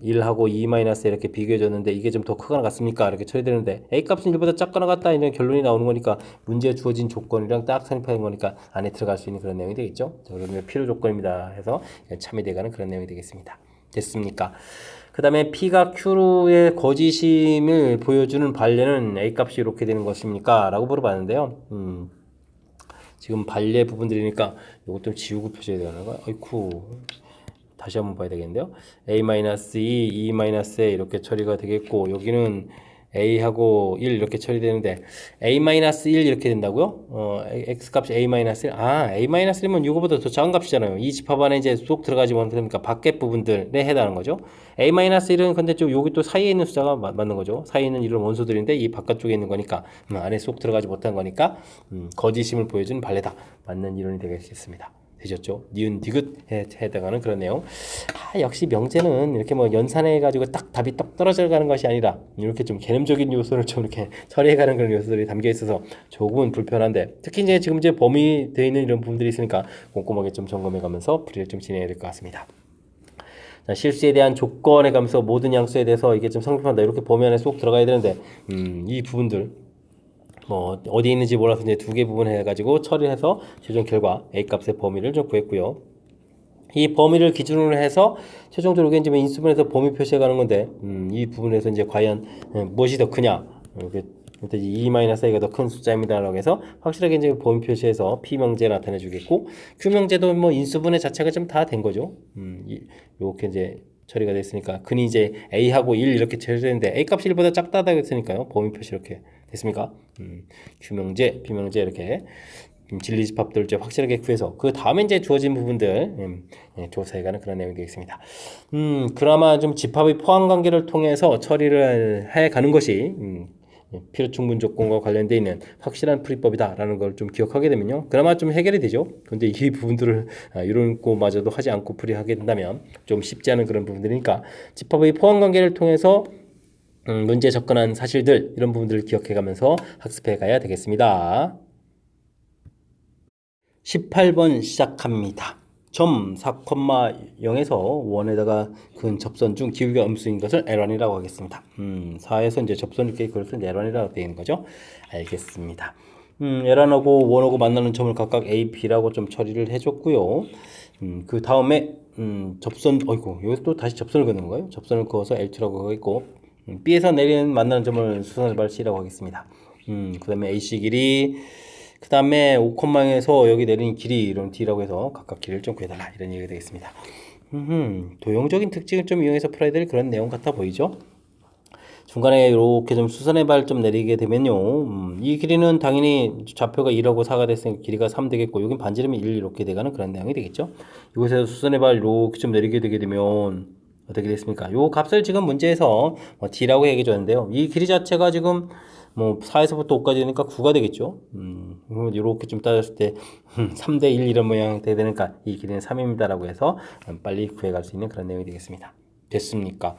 1하고 2 마이너스 이렇게 비교해줬는데 이게 좀 더 크거나 같습니까? 이렇게 처리되는데 A 값은 1보다 작거나 같다 이런 결론이 나오는 거니까 문제에 주어진 조건이랑 딱 성립하는 거니까 안에 들어갈 수 있는 그런 내용이 되겠죠. 그러면 필요 조건입니다 해서 참여돼가는 그런 내용이 되겠습니다. 됐습니까? 그 다음에 P가 Q의 거짓임을 보여주는 반례는 A 값이 이렇게 되는 것입니까? 라고 물어봤는데요. 지금 반례 부분들이니까 이것도 지우고 표시해야 되는 거야. 어이쿠. 다시 한번 봐야 되겠는데요. A-2, E-A 이렇게 처리가 되겠고 여기는 A하고 1 이렇게 처리되는데 A-1 이렇게 된다고요? X값이 A-1 A-1이면 이거보다 더 작은 값이잖아요. 이 집합 안에 이제 쏙 들어가지 못하니까 밖에 부분들에 해당하는 거죠. A-1은 근데 좀 여기 또 사이에 있는 숫자가 맞는 거죠. 사이에 있는 이런 원소들인데 이 바깥쪽에 있는 거니까 안에 쏙 들어가지 못한 거니까 거짓임을 보여주는 반례다. 맞는 이론이 되겠습니다. 되셨죠? 니은 디귿에 해당하는 그런 내용. 역시 명제는 이렇게 뭐 연산해가지고 딱 답이 똑 떨어져 가는 것이 아니라 이렇게 좀 개념적인 요소를 좀 이렇게 처리해가는 그런 요소들이 담겨 있어서 조금은 불편한데 특히 이제 지금 이제 범위 되어 있는 이런 부분들이 있으니까 꼼꼼하게 좀 점검해가면서 풀이를 좀 진행해야 될 것 같습니다. 자, 실수에 대한 조건에 가면서 모든 양수에 대해서 이게 좀 성립한다 이렇게 범위 안에 쏙 들어가야 되는데 이 부분들 뭐 어디 있는지 몰라서 이제 두 개 부분 해가지고 처리해서 최종 결과 A 값의 범위를 좀 구했고요. 이 범위를 기준으로 해서 최종적으로 이제 인수분해서 범위 표시해가는 건데 이 부분에서 이제 과연 무엇이 더 크냐 이렇게 2-A가 더 큰 숫자입니다라고 해서 확실하게 이제 범위 표시해서 P 명제 나타내 주겠고 Q 명제도 뭐 인수분해 자체가 좀 다 된 거죠. 이렇게 이제 처리가 됐으니까 근이 이제 A하고 1 이렇게 처리되는데 A 값이 1보다 작다다 했으니까요. 범위 표시 이렇게 됐습니까? Q명제, P명제 이렇게 진리집합들을 이제 확실하게 구해서 그 다음에 이제 주어진 부분들 조사해가는 그런 내용이 되겠습니다. 그나마 좀 집합의 포함 관계를 통해서 처리를 해가는 것이 필요 충분 조건과 관련되어 있는 확실한 풀이법이다라는 걸 좀 기억하게 되면요. 그나마 좀 해결이 되죠. 근데 이 부분들을 이런 거마저도 하지 않고 풀이하게 된다면 좀 쉽지 않은 그런 부분들이니까 집합의 포함 관계를 통해서 문제 접근한 사실들 이런 부분들을 기억해가면서 학습해 가야 되겠습니다. 18번 시작합니다. 점 4,0에서 1에다가 근 접선 중 기울기가 음수인 것을 L1이라고 하겠습니다. 4에서 이제 접선 이렇게 그것을 L1이라고 되어 있는 거죠. 알겠습니다. L1하고 1하고 만나는 점을 각각 A, B라고 좀 처리를 해줬고요. 그 다음에 접선, 어이구, 여기서 또 다시 접선을 그는 거예요. 접선을 그어서 L2라고 하겠고 B에서 내리는 만나는 점을 수선발 C라고 하겠습니다. 그 다음에 AC 길이 그 다음에 5,0에서 여기 내리는 길이 이런 D라고 해서 각각 길이를 좀 구해달라 이런 얘기가 되겠습니다. 도형적인 특징을 좀 이용해서 풀어야 될 그런 내용 같아 보이죠? 중간에 이렇게 좀 수선의 발 좀 내리게 되면요. 이 길이는 당연히 좌표가 1하고 4가 됐으니까 길이가 3 되겠고 여긴 반지름이 1 이렇게 돼가는 그런 내용이 되겠죠. 이곳에서 수선의 발 이렇게 좀 내리게 되게 되면 어떻게 됐습니까? 요 값을 지금 문제에서 D라고 얘기해 줬는데요. 이 길이 자체가 지금 뭐 4에서부터 5까지니까 9가 되겠죠. 이렇게 좀 따졌을 때 3대 1 이런 모양이 되니까 이 길이는 3입니다라고 해서 빨리 구해갈 수 있는 그런 내용이 되겠습니다. 됐습니까?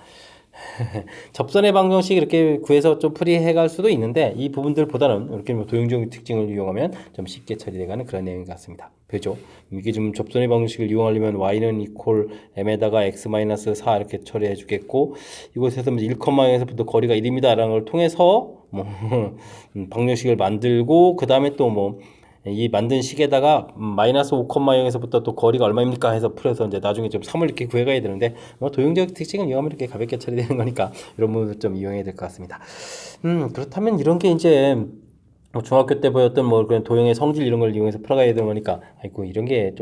접선의 방정식 이렇게 구해서 좀 풀이해 갈 수도 있는데 이 부분들보다는 이렇게 뭐 도형적인 특징을 이용하면 좀 쉽게 처리돼가는 그런 내용 같습니다. 그죠? 이게 좀 접선의 방정식을 이용하려면 y는 이퀄 m에다가 x-4 이렇게 처리해 주겠고 이곳에서 1,0에서부터 거리가 1입니다 라는 걸 통해서 뭐 방정식을 만들고 그 다음에 또 뭐 이 만든 식에다가 마이너스 5,0에서부터 또 거리가 얼마입니까 해서 풀어서 이제 나중에 좀 3을 이렇게 구해가야 되는데 뭐 도형적 특징을 이용하면 이렇게 가볍게 처리되는 거니까 이런 부분도 좀 이용해야 될 것 같습니다. 그렇다면 이런 게 이제 뭐 중학교 때 보였던 뭐 그런 도형의 성질 이런 걸 이용해서 풀어가야 되는 거니까 아이고 이런 게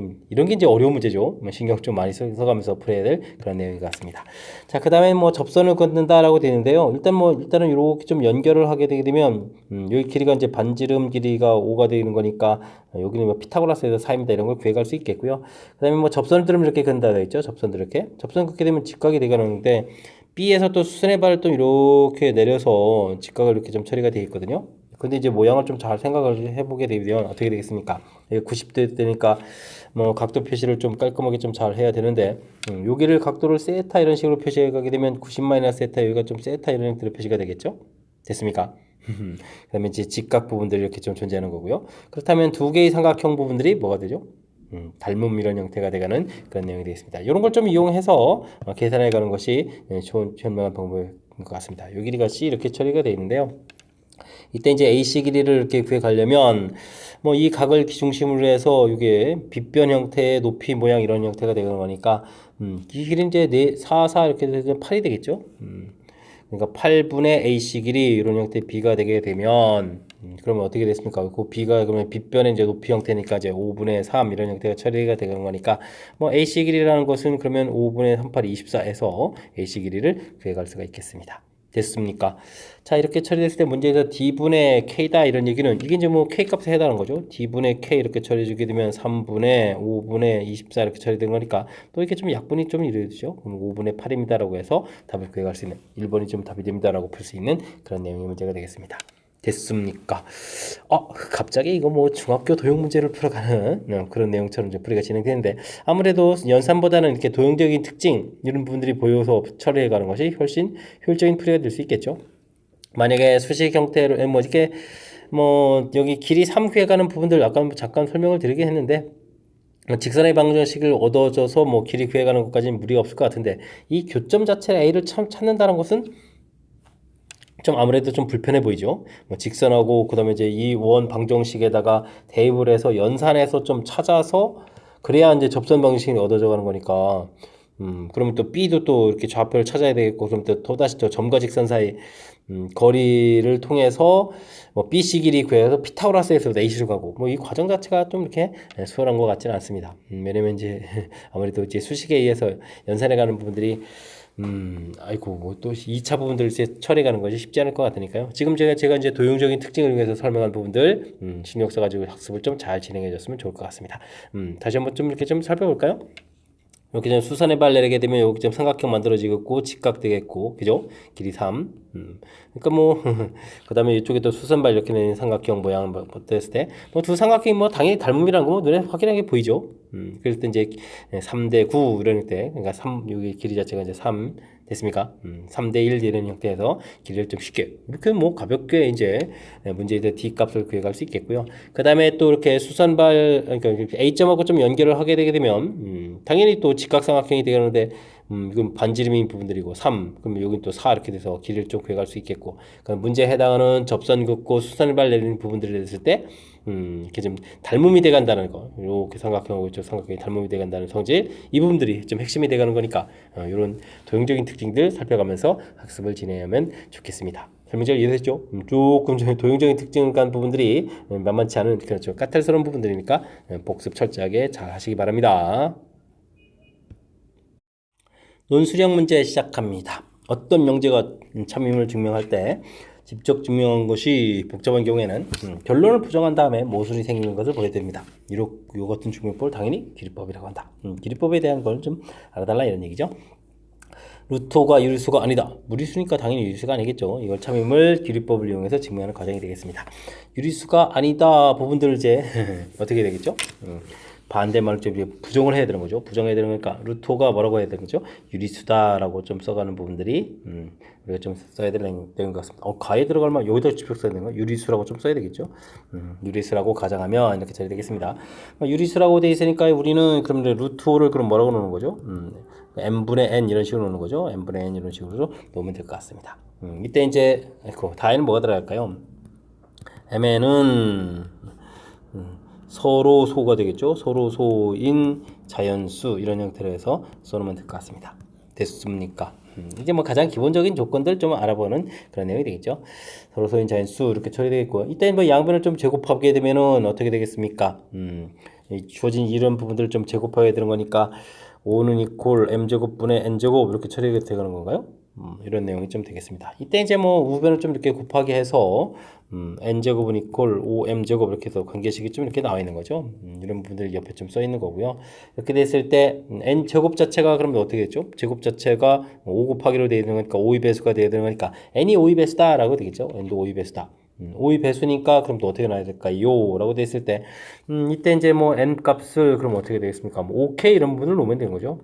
이제 어려운 문제죠. 뭐 신경 좀 많이 써가면서 풀어야 될 그런 내용 같습니다. 자, 그다음에 뭐 접선을 긋는다라고 되는데요. 일단은 이렇게 좀 연결을 하게 되게 되면 여기 길이가 이제 반지름 길이가 5가 되는 거니까 여기는 뭐 피타고라스에서 4입니다 이런 걸 구해갈 수 있겠고요. 그다음에 뭐 접선을 들으면 이렇게 긋는다 되어 있죠. 접선들 이렇게 접선 긋게 되면 직각이 되가는데 B에서 또 수선의 발을 또 이렇게 내려서 직각을 이렇게 좀 처리가 되어 있거든요. 근데 이제 모양을 좀 잘 생각을 해보게 되면 어떻게 되겠습니까? 90도 되니까 뭐 각도 표시를 좀 깔끔하게 좀 잘 해야 되는데 여기를 각도를 세타 이런 식으로 표시해 가게 되면 90-세타 여기가 좀 세타 이런 형태로 표시가 되겠죠? 됐습니까? 그다음에 이제 직각 부분들이 이렇게 좀 존재하는 거고요. 그렇다면 두 개의 삼각형 부분들이 뭐가 되죠? 닮음 이런 형태가 되가는 그런 내용이 되겠습니다. 이런 걸 좀 이용해서 계산해 가는 것이 좋은 현명한 방법인 것 같습니다. 요 길이가 C 이렇게 처리가 되어 있는데요. 이때 이제 AC 길이를 이렇게 구해 가려면 뭐 이 각을 중심으로 해서 이게 빗변 형태의 높이 모양 이런 형태가 되는 거니까 이 길이 이제 4 이렇게 되면 8이 되겠죠. 그러니까 8분의 AC 길이 이런 형태의 B가 되게 되면 그러면 어떻게 됐습니까? 그 B가 그러면 빗변의 이제 높이 형태니까 이제 5분의 3 이런 형태가 처리가 되는 거니까 뭐 AC 길이라는 것은 그러면 5분의 3, 8, 24에서 AC 길이를 구해갈 수가 있겠습니다. 됐습니까? 자, 이렇게 처리됐을 때 문제에서 D분의 K다 이런 얘기는 이게 이제 뭐 K 값에 해당하는 거죠. D분의 K 이렇게 처리해주게 되면 3분의 5분의 24 이렇게 처리된 거니까 또 이렇게 좀 약분이 좀 이루어지죠. 그럼 5분의 8입니다라고 해서 답을 구해갈 수 있는 1번이 좀 답이 됩니다라고 풀 수 있는 그런 내용의 문제가 되겠습니다. 됐습니까? 갑자기 이거 뭐 중학교 도형 문제를 풀어가는 그런 내용처럼 이제 풀이가 진행되는데 아무래도 연산보다는 이렇게 도형적인 특징 이런 부분들이 보여서 처리해가는 것이 훨씬 효율적인 풀이가 될 수 있겠죠. 만약에 수식 형태로 뭐 이렇게 뭐 여기 길이 3 구해가는 부분들 아까 잠깐 설명을 드리긴 했는데 직선의 방정식을 얻어줘서 뭐 길이 구해가는 것까지는 무리가 없을 것 같은데 이 교점 자체 A를 찾는다는 것은 좀 아무래도 좀 불편해 보이죠. 뭐 직선하고 그다음에 이제 이 원 방정식에다가 대입을 해서 연산해서 좀 찾아서 그래야 이제 접선 방정식이 얻어져 가는 거니까. 그러면 또 B도 또 이렇게 좌표를 찾아야 되겠고 그럼 또 다시 저 점과 직선 사이 거리를 통해서 뭐 BC 길이 구해서 피타고라스에서 A시로 가고 뭐 이 과정 자체가 좀 이렇게 수월한 것 같지는 않습니다. 왜냐면 이제 아무래도 이제 수식에 의해서 연산해 가는 부분들이 아이고 뭐 또 2차 부분들 이제 처리해 가는 것이 쉽지 않을 것 같으니까요. 지금 제가 이제 도형적인 특징을 위해서 설명한 부분들 신경 써 가지고 학습을 좀 잘 진행해 줬으면 좋을 것 같습니다. 다시 한번 좀 이렇게 좀 살펴볼까요? 이렇게 좀 수선의 발 내리게 되면 여기 좀 삼각형 만들어지겠고 직각 되겠고 그죠? 길이 3. 그러니까 뭐 그다음에 이쪽에 또 수선발 이렇게 된 삼각형 모양 뭐 됐을 때 뭐 두 삼각형이 뭐 당연히 닮음이라는 거 눈에 확연하게 보이죠. 그럴 때 이제 3대 9 이럴 때 그러니까 3 여기 길이 자체가 이제 3 됐습니까? 3대 1 이런 형태에서 길이를 좀 쉽게 이렇게 뭐 가볍게 이제 문제에 대해 D 값을 구해갈 수 있겠고요. 그다음에 또 이렇게 수선발 그러니까 A점하고 좀 연결을 하게 되게 되면 당연히 또 직각삼각형이 되는데 이건 반지름인 부분들이고 3 그럼 여기 또 4 이렇게 돼서 길이를 좀 구해갈 수 있겠고 그럼 문제에 해당하는 접선 긋고 수선발 내리는 부분들을 했을 때 이렇게 좀 닮음이 돼간다는 거 이렇게 삼각형하고 이쪽 삼각형이 닮음이 돼간다는 성질 이 부분들이 좀 핵심이 돼가는 거니까 이런 도형적인 특징들 살펴가면서 학습을 진행하면 좋겠습니다. 설명 잘 이해됐죠? 조금 도형적인 특징을 간 부분들이 만만치 않은 그렇죠 까탈스러운 부분들이니까 복습 철저하게 잘 하시기 바랍니다. 논술형 문제 시작합니다. 어떤 명제가 참임을 증명할 때 직접 증명한 것이 복잡한 경우에는 결론을 부정한 다음에 모순이 생기는 것을 보게 됩니다. 요 같은 증명법을 당연히 기리법이라고 한다. 기리법에 대한 걸 좀 알아달라 이런 얘기죠. 루토가 유리수가 아니다. 무리수니까 당연히 유리수가 아니겠죠. 이걸 참임을 기리법을 이용해서 증명하는 과정이 되겠습니다. 유리수가 아니다 부분들을 이제 어떻게 되겠죠? 반대말로 좀 이제 부정을 해야 되는 거죠. 부정해야 되는 거니까 루토가 뭐라고 해야 되는 거죠? 유리수다라고 좀 써가는 부분들이 우리가 좀 써야 되는 것 같습니다. 가에 들어갈 만 여기다 직접 써야 되는 거 유리수라고 좀 써야 되겠죠. 유리수라고 가정하면 이렇게 처리 되겠습니다. 유리수라고 돼 있으니까 우리는 그럼 루토를 그럼 뭐라고 놓는 거죠? n분의 n 이런 식으로 놓는 거죠. n분의 n 이런 식으로 놓으면 될 것 같습니다. 이때 이제 다에는 뭐가 들어갈까요? mn은 서로 소가 되겠죠. 서로 소인 자연수 이런 형태로 해서 써놓으면 될 것 같습니다. 됐습니까? 이제 뭐 가장 기본적인 조건들 좀 알아보는 그런 내용이 되겠죠. 서로 소인 자연수 이렇게 처리되겠고, 이때 뭐 양변을 좀 제곱하게 되면은 어떻게 되겠습니까? 주어진 이런 부분들을 좀 제곱하게 되는 거니까 5는 이퀄 m제곱분의 n제곱 이렇게 처리가 되는 건가요? 이런 내용이 좀 되겠습니다. 이때 이제 뭐 우변을 좀 이렇게 곱하게 해서 n제곱은 이퀄 5m제곱 이렇게 해서 관계식이 좀 이렇게 나와 있는 거죠. 이런 부분들이 옆에 좀 써 있는 거고요. 이렇게 됐을 때 n제곱 자체가 그러면 어떻게 됐죠? 제곱 자체가 5 곱하기로 되어 있는 거니까 5의 배수가 되어야 되는 거니까 n이 5의 배수다 라고 되겠죠. n도 5의 배수다. 5의 배수니까 그럼 또 어떻게 나와야 될까요? 라고 됐을 때 이때 이제 뭐 n 값을 그럼 어떻게 되겠습니까? 뭐 5k 이런 부분을 놓으면 되는 거죠.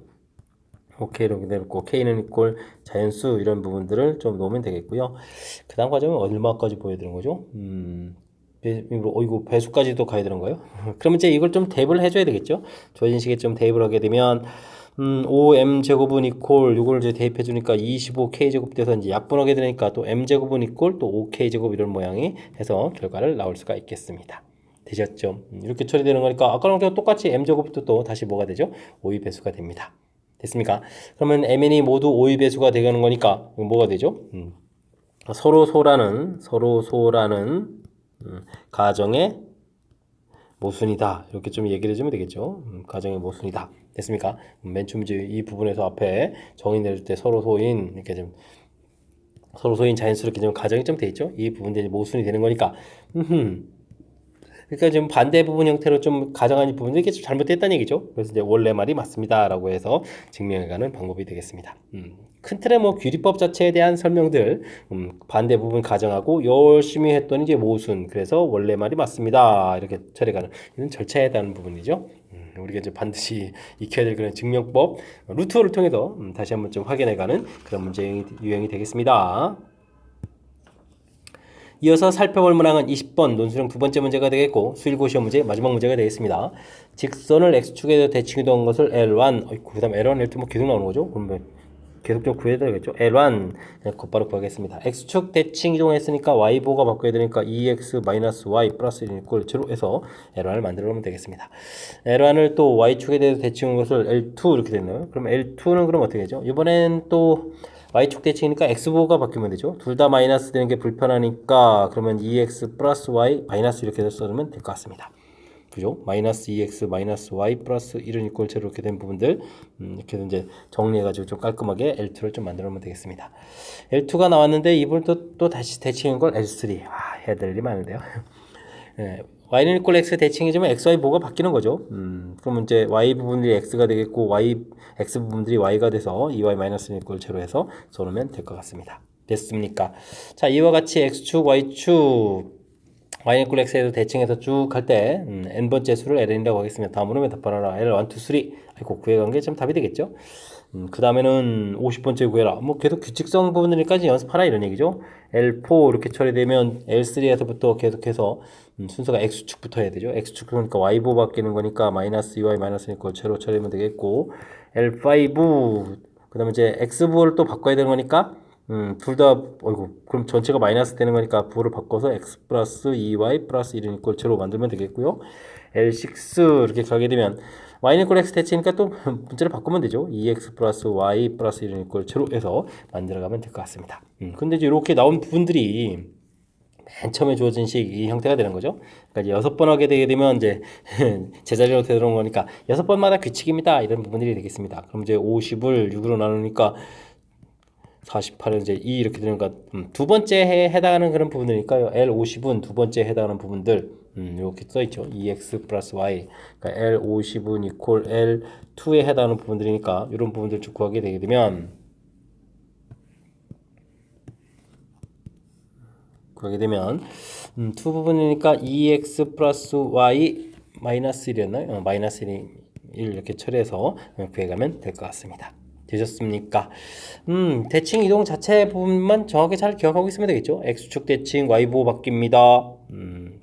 오케이 이렇게 되고 k는 이꼴 자연수 이런 부분들을 좀 놓으면 되겠고요. 그 다음 과정은 얼마까지 보여드리는 거죠? 이거 배수까지도 가야 되는 거예요? 그러면 이제 이걸 좀 대입을 해줘야 되겠죠? 주어진 식에 좀 대입을 하게 되면 5m 제곱은 이꼴 이걸 이제 대입해 주니까 25k 제곱 돼서 이제 약분하게 되니까 또 m 제곱은 이꼴 또 5k 제곱 이런 모양이 해서 결과를 나올 수가 있겠습니다. 되셨죠? 이렇게 처리되는 거니까 아까랑 똑같이 m 제곱도 또 다시 뭐가 되죠? 5의 배수가 됩니다. 됐습니까? 그러면 mn이 모두 5의 배수가 되는 거니까 뭐가 되죠? 서로 소라는 가정의 모순이다. 이렇게 좀 얘기를 해주면 되겠죠. 가정의 모순이다. 됐습니까? 맨 처음 이제 이 부분에서 앞에 정의 내릴 때 서로 소인 이렇게 좀 서로 소인 자연스럽게 좀 가정이 좀 돼 있죠. 이 부분들이 모순이 되는 거니까. 그러니까 지금 반대 부분 형태로 좀 가정한 부분들이 이게 좀 잘못됐다는 얘기죠. 그래서 이제 원래 말이 맞습니다라고 해서 증명해가는 방법이 되겠습니다. 큰 틀의 뭐 규리법 자체에 대한 설명들 반대 부분 가정하고 열심히 했더니 이제 모순 그래서 원래 말이 맞습니다 이렇게 처리가는 이런 절차에 대한 부분이죠. 우리가 이제 반드시 익혀야 될 그런 증명법 루트를 통해서 다시 한번 좀 확인해가는 그런 문제 유형이 되겠습니다. 이어서 살펴볼 문항은 20번 논술형 두 번째 문제가 되겠고 수일고시험 문제 마지막 문제가 되겠습니다. 직선을 x축에 대칭이동한 것을 L1 그 다음 L1, L2 뭐 계속 나오는 거죠. 그러면 계속 좀 구해야 되겠죠. L1 곧바로 구하겠습니다. x축 대칭 이동했으니까 y보가 바꿔야 되니까 2x-y 플러스 1 이꼴 0 해서 L1을 만들어 놓으면 되겠습니다. L1을 또 y축에 대해서 대칭한 것을 L2 이렇게 됐나요? 그럼 L2는 그럼 어떻게 되죠? 이번엔 또 y축 대칭이니까 x보가 바뀌면 되죠. 둘 다 마이너스 되는 게 불편하니까 그러면 2x 플러스 y 마이너스 이렇게 해서 써주면 될 것 같습니다. 그죠? 마이너스 2x 마이너스 y 플러스 1은 이꼴 0 이렇게 된 부분들 이렇게 해서 이제 정리해가지고 좀 깔끔하게 L2를 좀 만들어 놓으면 되겠습니다. L2가 나왔는데 이걸 또 다시 대칭한 걸 L3 해야 될 일이 많은데요. 네. y는 이꼴 x 대칭해주면 x, y 뭐가 바뀌는 거죠. 그러면 이제 y 부분들이 x가 되겠고 x 부분들이 y가 돼서 2y 마이너스 이꼴 0 해서 써놓으면 될 것 같습니다. 됐습니까? 자, 이와 같이 x축, y축 y는 이꼴 x에서 대칭해서 쭉 갈 때 n번째 수를 ln이라고 하겠습니다. 다음으로 답변하라. L1, 2, 3 아이고 구해간 게 좀 답이 되겠죠. 그 다음에는 50번째 구해라. 뭐 계속 규칙성 부분들까지 연습하라 이런 얘기죠. L4 이렇게 처리되면 L3에서부터 계속해서 순서가 X축부터 해야 되죠. X축 그러니까 Y보 바뀌는 거니까 마이너스 2Y 마이너스 이꼴 0 처리하면 되겠고 L5 그 다음에 이제 X보를 또 바꿔야 되는 거니까 둘 다 어이구 그럼 전체가 마이너스 되는 거니까 부호를 바꿔서 X 플러스 2Y 플러스 1은 이꼴 0 만들면 되겠고요. L6 이렇게 가게 되면 y는 이꼴 x 대칭이니까 또 문자를 바꾸면 되죠. 2x 플러스 y 플러스 1은 이꼴 0에서 만들어가면 될 것 같습니다. 근데 이제 이렇게 나온 부분들이 맨 처음에 주어진 식 이 형태가 되는 거죠. 그러니까 이제 6번 하게 되게 되면 이제 제자리로 되돌아온 거니까 6번마다 규칙입니다. 이런 부분들이 되겠습니다. 그럼 이제 50을 6으로 나누니까 48은 이제 2 이렇게 되니까 두 번째에 해당하는 그런 부분이니까요. L50은 두 번째에 해당하는 부분들 이렇게 써있죠. 2x 플러스 y 그러니까 L50은 이퀄 L2에 해당하는 부분들이니까 이런 부분들 쭉 구하게 되게 되면 투 부분이니까 2x 플러스 y 마이너스 1이었나요? 마이너스 1 이렇게 처리해서 구해가면 될 것 같습니다. 되셨습니까? 대칭 이동 자체 부분만 정확히 잘 기억하고 있으면 되겠죠. X축 대칭 Y보호 바뀝니다.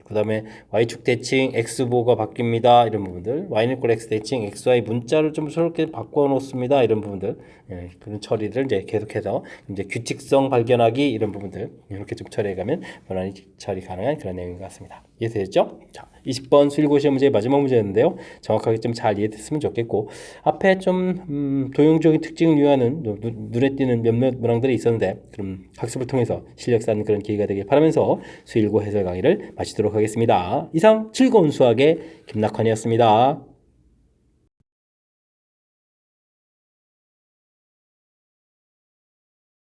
그 다음에 Y축 대칭 X보호가 바뀝니다. 이런 부분들. Y는 꼴 X 대칭 XY 문자를 좀 새롭게 바꿔 놓습니다. 이런 부분들. 예, 그런 처리를 이제 계속해서 이제 규칙성 발견하기 이런 부분들 이렇게 좀 처리해가면 원활히 처리 가능한 그런 내용인 것 같습니다. 이해되셨죠? 자, 20번 수일고 시험 문제의 마지막 문제였는데요. 정확하게 좀 잘 이해됐으면 좋겠고 앞에 좀 도형적인 특징을 유하는 눈에 띄는 몇몇 문항들이 있었는데 그럼 학습을 통해서 실력 쌓는 그런 기회가 되길 바라면서 수일고 해설 강의를 마치도록 하겠습니다. 이상 즐거운 수학의 김낙환이었습니다.